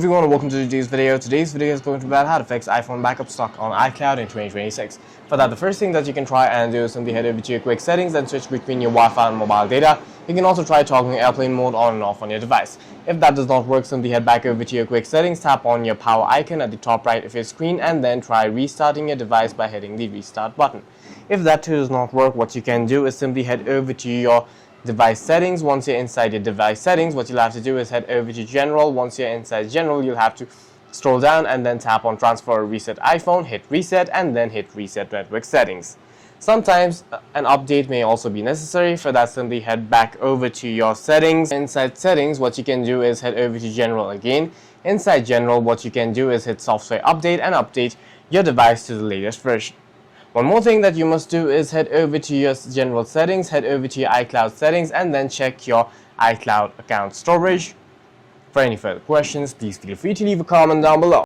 Everyone, welcome to today's video. Today's video is going to be about how to fix iPhone backup stuck on iCloud in 2026. For that, the first thing that you can try and do is simply head over to your quick settings and switch between your Wi-Fi and mobile data. You can also try toggling airplane mode on and off on your device. If that does not work, simply head back over to your quick settings, tap on your power icon at the top right of your screen, and then try restarting your device by hitting the restart button. If that too does not work, what you can do is simply head over to your device settings. Once you're inside your device settings, what you'll have to do is head over to general. Once you're inside general, you'll have to scroll down and then tap on transfer or reset iPhone, hit reset, and then hit reset network settings. Sometimes an update may also be necessary. For that, simply head back over to your settings. Inside settings, what you can do is head over to general again. Inside general, what you can do is hit software update and update your device to the latest version. One more thing that you must do is head over to your general settings, head over to your iCloud settings, and then check your iCloud account storage. For any further questions, please feel free to leave a comment down below.